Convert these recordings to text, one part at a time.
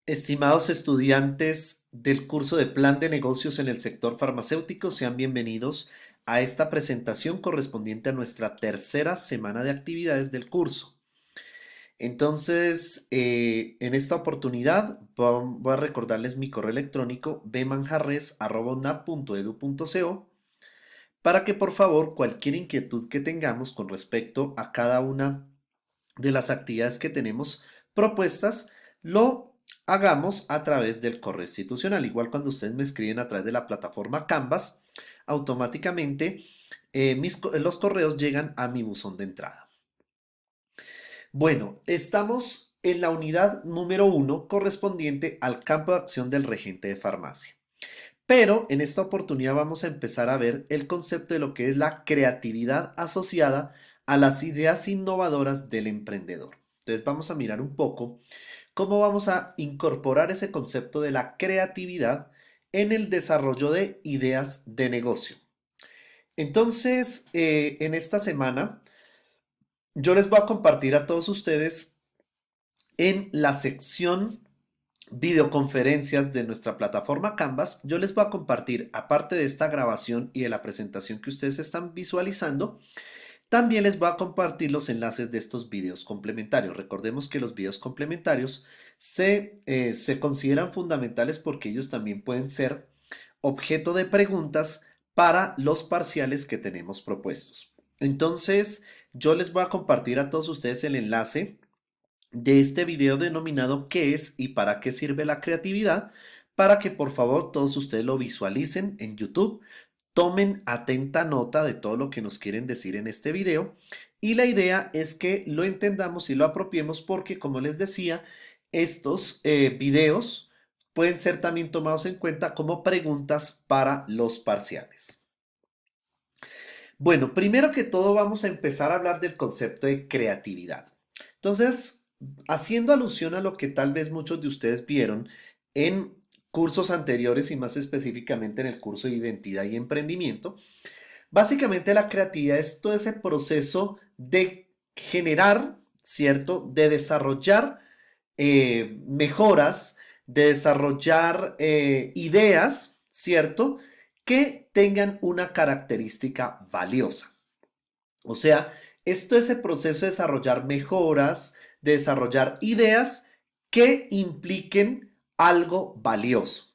Estimados estudiantes del curso de Plan de Negocios en el sector farmacéutico, sean bienvenidos a esta presentación correspondiente a nuestra tercera semana de actividades del curso. Entonces, en esta oportunidad voy a recordarles mi correo electrónico bmanjarres@unap.edu.co para que por favor cualquier inquietud que tengamos con respecto a cada una de las actividades que tenemos propuestas, lo hagamos a través del correo institucional. Igual cuando ustedes me escriben a través de la plataforma Canvas, automáticamente los correos llegan a mi buzón de entrada. Bueno, estamos en la unidad número 1 correspondiente al campo de acción del regente de farmacia. Pero en esta oportunidad vamos a empezar a ver el concepto de lo que es la creatividad asociada a las ideas innovadoras del emprendedor. Entonces vamos a mirar un poco cómo vamos a incorporar ese concepto de la creatividad en el desarrollo de ideas de negocio. Entonces, en esta semana yo les voy a compartir a todos ustedes en la sección videoconferencias de nuestra plataforma Canvas. Yo les voy a compartir, aparte de esta grabación y de la presentación que ustedes están visualizando, también les voy a compartir los enlaces de estos videos complementarios. Recordemos que los videos complementarios se consideran fundamentales porque ellos también pueden ser objeto de preguntas para los parciales que tenemos propuestos. Entonces, yo les voy a compartir a todos ustedes el enlace de este video denominado ¿Qué es y para qué sirve la creatividad? Para que por favor todos ustedes lo visualicen en YouTube, tomen atenta nota de todo lo que nos quieren decir en este video y la idea es que lo entendamos y lo apropiemos porque, como les decía, estos videos pueden ser también tomados en cuenta como preguntas para los parciales. Bueno, primero que todo vamos a empezar a hablar del concepto de creatividad. Entonces, haciendo alusión a lo que tal vez muchos de ustedes vieron en cursos anteriores y más específicamente en el curso de identidad y emprendimiento, básicamente la creatividad es todo ese proceso de generar, ¿cierto? De desarrollar mejoras, de desarrollar ideas, ¿cierto? Que tengan una característica valiosa. O sea, esto es el proceso de desarrollar mejoras, de desarrollar ideas que impliquen algo valioso.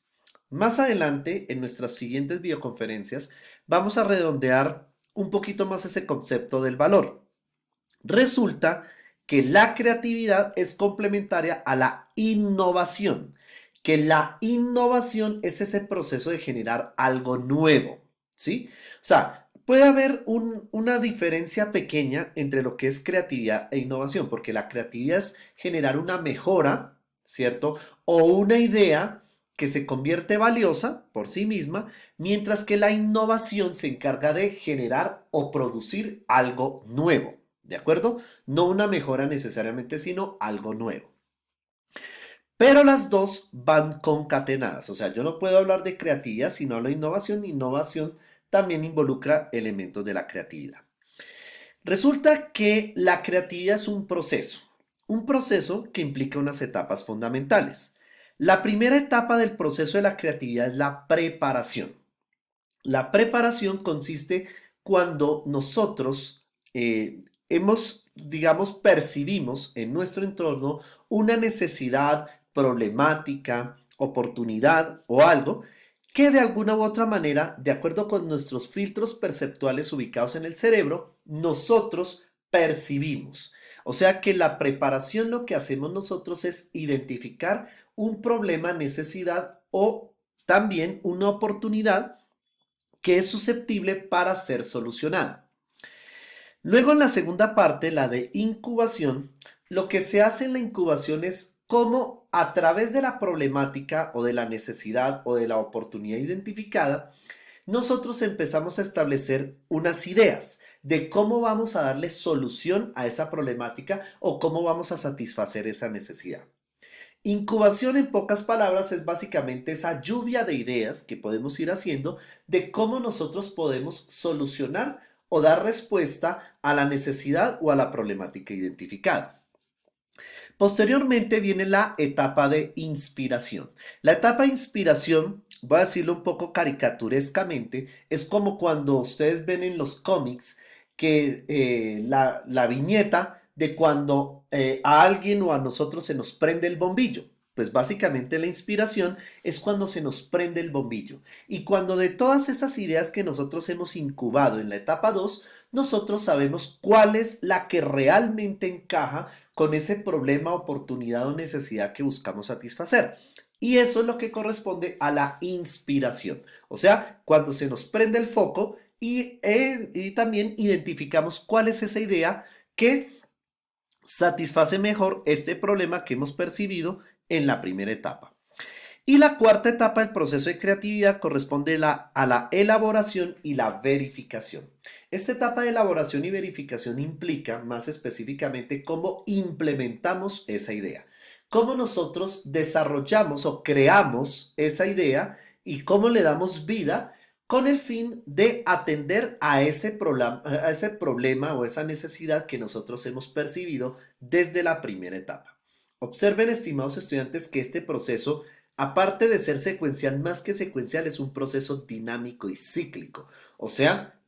Más adelante, en nuestras siguientes videoconferencias, vamos a redondear un poquito más ese concepto del valor. Resulta que la creatividad es complementaria a la innovación, que la innovación es ese proceso de generar algo nuevo, ¿sí? O sea, puede haber una diferencia pequeña entre lo que es creatividad e innovación, porque la creatividad es generar una mejora, ¿cierto? O una idea que se convierte valiosa por sí misma, mientras que la innovación se encarga de generar o producir algo nuevo. ¿De acuerdo? No una mejora necesariamente, sino algo nuevo. Pero las dos van concatenadas. O sea, yo no puedo hablar de creatividad si no hablo de innovación. Innovación también involucra elementos de la creatividad. Resulta que la creatividad es un proceso que implica unas etapas fundamentales. La primera etapa del proceso de la creatividad es la preparación. La preparación consiste cuando nosotros digamos, percibimos en nuestro entorno una necesidad, problemática, oportunidad o algo que de alguna u otra manera, de acuerdo con nuestros filtros perceptuales ubicados en el cerebro, nosotros percibimos. O sea que la preparación lo que hacemos nosotros es identificar un problema, necesidad o también una oportunidad que es susceptible para ser solucionada. Luego en la segunda parte, la de incubación, lo que se hace en la incubación es cómo a través de la problemática o de la necesidad o de la oportunidad identificada, nosotros empezamos a establecer unas ideas de cómo vamos a darle solución a esa problemática o cómo vamos a satisfacer esa necesidad. Incubación, en pocas palabras, es básicamente esa lluvia de ideas que podemos ir haciendo de cómo nosotros podemos solucionar o dar respuesta a la necesidad o a la problemática identificada. Posteriormente viene la etapa de inspiración. La etapa de inspiración, voy a decirlo un poco caricaturescamente, es como cuando ustedes ven en los cómics que la viñeta de cuando a alguien o a nosotros se nos prende el bombillo. Pues básicamente la inspiración es cuando se nos prende el bombillo. Y cuando de todas esas ideas que nosotros hemos incubado en la etapa 2, nosotros sabemos cuál es la que realmente encaja con ese problema, oportunidad o necesidad que buscamos satisfacer. Y eso es lo que corresponde a la inspiración. O sea, cuando se nos prende el foco y también identificamos cuál es esa idea que satisface mejor este problema que hemos percibido en la primera etapa. Y la cuarta etapa del proceso de creatividad corresponde a la elaboración y la verificación. Esta etapa de elaboración y verificación implica más específicamente cómo implementamos esa idea, cómo nosotros desarrollamos o creamos esa idea y cómo le damos vida con el fin de atender a ese problema o esa necesidad que nosotros hemos percibido desde la primera etapa. Observen, estimados estudiantes, que este proceso, aparte de ser secuencial, más que secuencial, es un proceso dinámico y cíclico. O sea,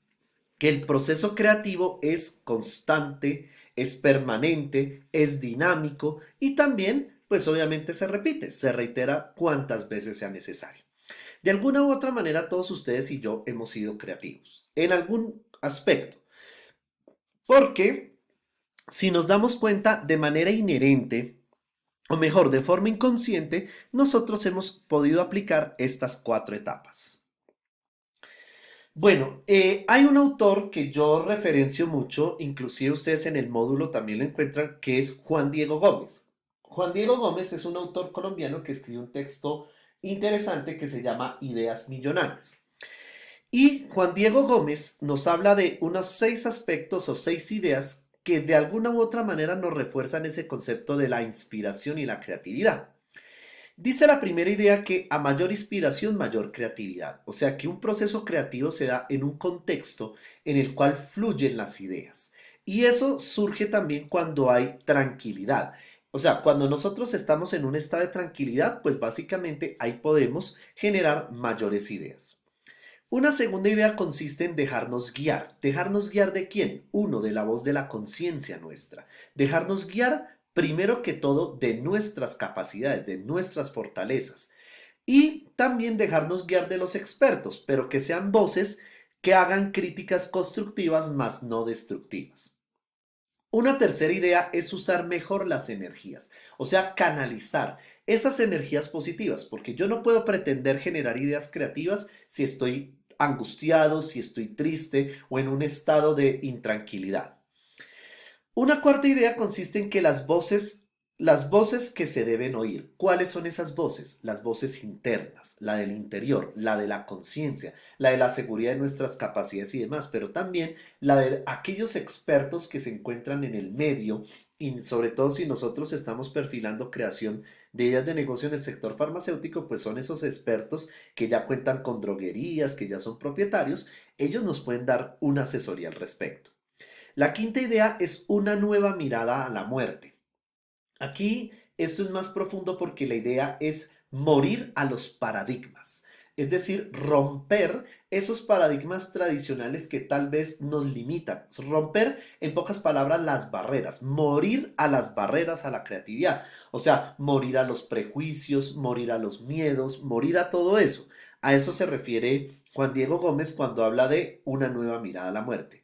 que el proceso creativo es constante, es permanente, es dinámico y también, pues obviamente se repite, se reitera cuantas veces sea necesario. De alguna u otra manera, todos ustedes y yo hemos sido creativos en algún aspecto, porque si nos damos cuenta de manera inherente, o mejor, de forma inconsciente, nosotros hemos podido aplicar estas cuatro etapas. Bueno, hay un autor que yo referencio mucho, inclusive ustedes en el módulo también lo encuentran, que es Juan Diego Gómez. Juan Diego Gómez es un autor colombiano que escribe un texto interesante que se llama Ideas Millonarias. Y Juan Diego Gómez nos habla de unos 6 aspectos o 6 ideas que de alguna u otra manera nos refuerzan ese concepto de la inspiración y la creatividad. Dice la primera idea que a mayor inspiración, mayor creatividad. O sea que un proceso creativo se da en un contexto en el cual fluyen las ideas. Y eso surge también cuando hay tranquilidad. O sea, cuando nosotros estamos en un estado de tranquilidad, pues básicamente ahí podemos generar mayores ideas. Una segunda idea consiste en dejarnos guiar. ¿Dejarnos guiar de quién? Uno, de la voz de la conciencia nuestra. Dejarnos guiar primero que todo de nuestras capacidades, de nuestras fortalezas. Y también dejarnos guiar de los expertos, pero que sean voces que hagan críticas constructivas más no destructivas. Una tercera idea es usar mejor las energías, o sea, canalizar esas energías positivas, porque yo no puedo pretender generar ideas creativas si estoy angustiado, si estoy triste o en un estado de intranquilidad. Una cuarta idea consiste en que las voces que se deben oír. ¿Cuáles son esas voces? Las voces internas, la del interior, la de la conciencia, la de la seguridad de nuestras capacidades y demás, pero también la de aquellos expertos que se encuentran en el medio y sobre todo si nosotros estamos perfilando creación de ideas de negocio en el sector farmacéutico, pues son esos expertos que ya cuentan con droguerías, que ya son propietarios, ellos nos pueden dar una asesoría al respecto. La quinta idea es una nueva mirada a la muerte. Aquí esto es más profundo porque la idea es morir a los paradigmas, es decir, romper esos paradigmas tradicionales que tal vez nos limitan, romper en pocas palabras las barreras, morir a las barreras a la creatividad, o sea, morir a los prejuicios, morir a los miedos, morir a todo eso. A eso se refiere Juan Diego Gómez cuando habla de una nueva mirada a la muerte.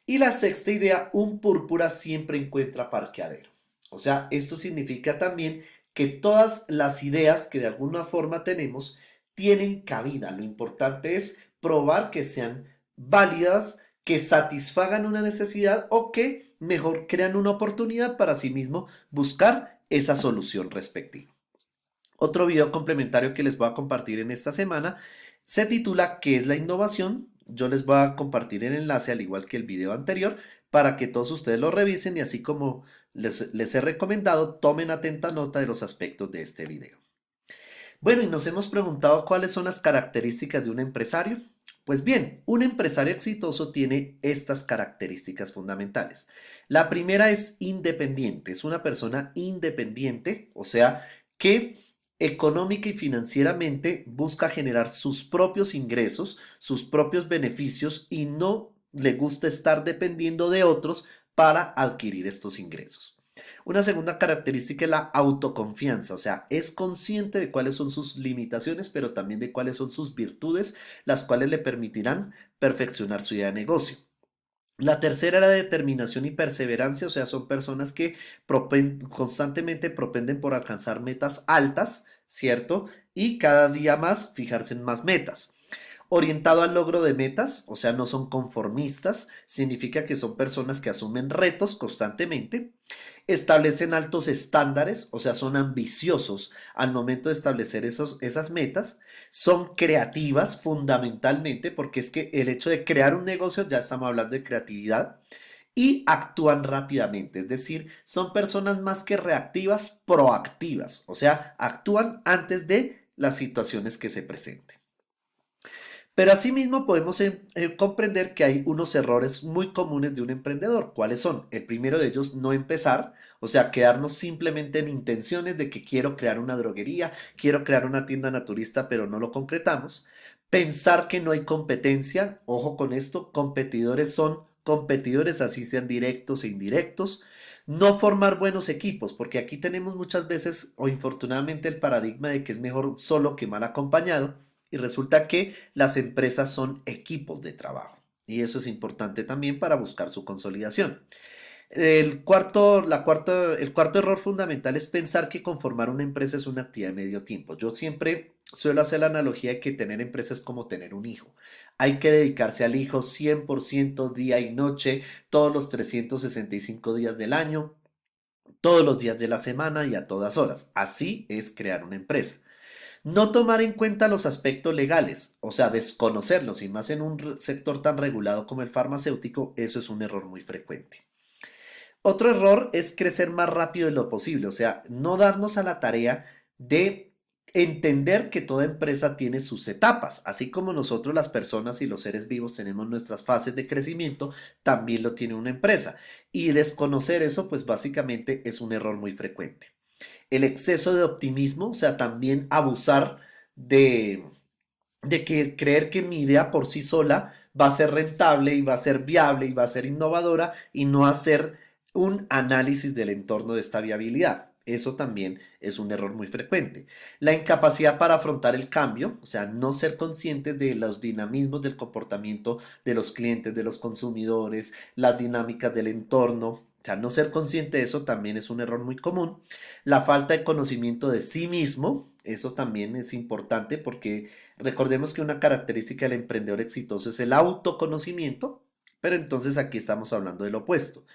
Y la sexta idea, un púrpura siempre encuentra parqueadero. O sea, esto significa también que todas las ideas que de alguna forma tenemos tienen cabida. Lo importante es probar que sean válidas, que satisfagan una necesidad o que mejor crean una oportunidad para sí mismo buscar esa solución respectiva. Otro video complementario que les voy a compartir en esta semana se titula ¿Qué es la innovación? Yo les voy a compartir el enlace al igual que el video anterior para que todos ustedes lo revisen y así como les he recomendado, tomen atenta nota de los aspectos de este video. Bueno, y nos hemos preguntado cuáles son las características de un empresario. Pues bien, un empresario exitoso tiene estas características fundamentales. La primera es independiente, es una persona independiente, o sea, que económica y financieramente busca generar sus propios ingresos, sus propios beneficios y no le gusta estar dependiendo de otros para adquirir estos ingresos. Una segunda característica es la autoconfianza, o sea, es consciente de cuáles son sus limitaciones, pero también de cuáles son sus virtudes, las cuales le permitirán perfeccionar su idea de negocio. La tercera era determinación y perseverancia, o sea, son personas que constantemente propenden por alcanzar metas altas, ¿cierto? Y cada día más fijarse en más metas. Orientado al logro de metas, o sea, no son conformistas, significa que son personas que asumen retos constantemente, establecen altos estándares, o sea, son ambiciosos al momento de establecer esas metas, son creativas fundamentalmente, porque es que el hecho de crear un negocio, ya estamos hablando de creatividad, y actúan rápidamente, es decir, son personas más que reactivas, proactivas, o sea, actúan antes de las situaciones que se presenten. Pero asimismo podemos comprender que hay unos errores muy comunes de un emprendedor. ¿Cuáles son? El primero de ellos, no empezar, o sea, quedarnos simplemente en intenciones de que quiero crear una droguería, quiero crear una tienda naturista, pero no lo concretamos. Pensar que no hay competencia, ojo con esto, competidores son competidores, así sean directos e indirectos. No formar buenos equipos, porque aquí tenemos muchas veces, o infortunadamente, el paradigma de que es mejor solo que mal acompañado. Y resulta que las empresas son equipos de trabajo. Y eso es importante también para buscar su consolidación. El cuarto error fundamental es pensar que conformar una empresa es una actividad de medio tiempo. Yo siempre suelo hacer la analogía de que tener empresa es como tener un hijo. Hay que dedicarse al hijo 100% día y noche, todos los 365 días del año, todos los días de la semana y a todas horas. Así es crear una empresa. No tomar en cuenta los aspectos legales, o sea, desconocerlos, y más en un sector tan regulado como el farmacéutico, eso es un error muy frecuente. Otro error es crecer más rápido de lo posible, o sea, no darnos a la tarea de entender que toda empresa tiene sus etapas, así como nosotros las personas y los seres vivos tenemos nuestras fases de crecimiento, también lo tiene una empresa. Y desconocer eso, pues básicamente es un error muy frecuente. El exceso de optimismo, o sea, también abusar de, de que creer que mi idea por sí sola va a ser rentable y va a ser viable y va a ser innovadora y no hacer un análisis del entorno de esta viabilidad. Eso también es un error muy frecuente. La incapacidad para afrontar el cambio, o sea, no ser conscientes de los dinamismos del comportamiento de los clientes, de los consumidores, las dinámicas del entorno. O sea, no ser consciente de eso también es un error muy común. La falta de conocimiento de sí mismo, eso también es importante porque recordemos que una característica del emprendedor exitoso es el autoconocimiento, pero entonces aquí estamos hablando del opuesto.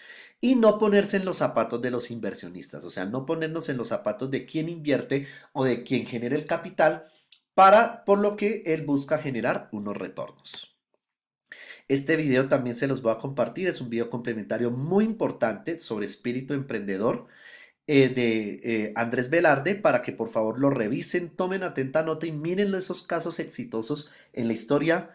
Y no ponerse en los zapatos de los inversionistas, o sea, no ponernos en los zapatos de quien invierte o de quien genera el capital por lo que él busca generar unos retornos. Este video también se los voy a compartir, es un video complementario muy importante sobre espíritu emprendedor de Andrés Velarde para que por favor lo revisen, tomen atenta nota y miren esos casos exitosos en la historia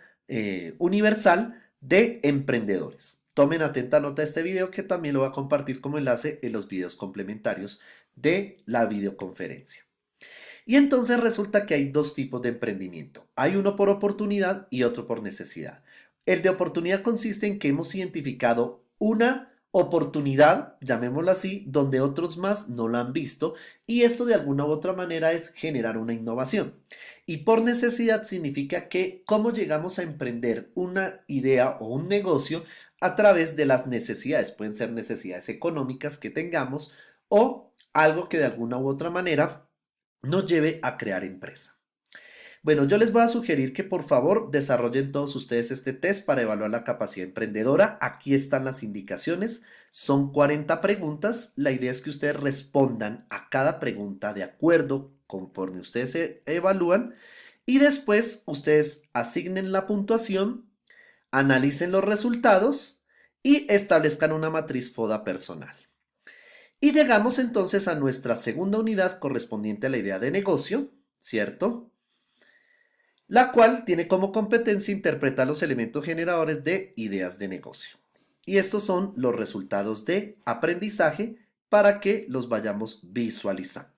universal de emprendedores. Tomen atenta nota de este video que también lo voy a compartir como enlace en los videos complementarios de la videoconferencia. Y entonces resulta que hay dos tipos de emprendimiento. Hay uno por oportunidad y otro por necesidad. El de oportunidad consiste en que hemos identificado una oportunidad, llamémosla así, donde otros más no la han visto y esto de alguna u otra manera es generar una innovación. Y por necesidad significa que cómo llegamos a emprender una idea o un negocio a través de las necesidades. Pueden ser necesidades económicas que tengamos o algo que de alguna u otra manera nos lleve a crear empresa. Bueno, yo les voy a sugerir que por favor desarrollen todos ustedes este test para evaluar la capacidad emprendedora. Aquí están las indicaciones. Son 40 preguntas. La idea es que ustedes respondan a cada pregunta de acuerdo conforme ustedes se evalúan y después ustedes asignen la puntuación, analicen los resultados y establezcan una matriz FODA personal. Y llegamos entonces a nuestra segunda unidad correspondiente a la idea de negocio, ¿cierto? la cual tiene como competencia interpretar los elementos generadores de ideas de negocio. Y estos son los resultados de aprendizaje para que los vayamos visualizando.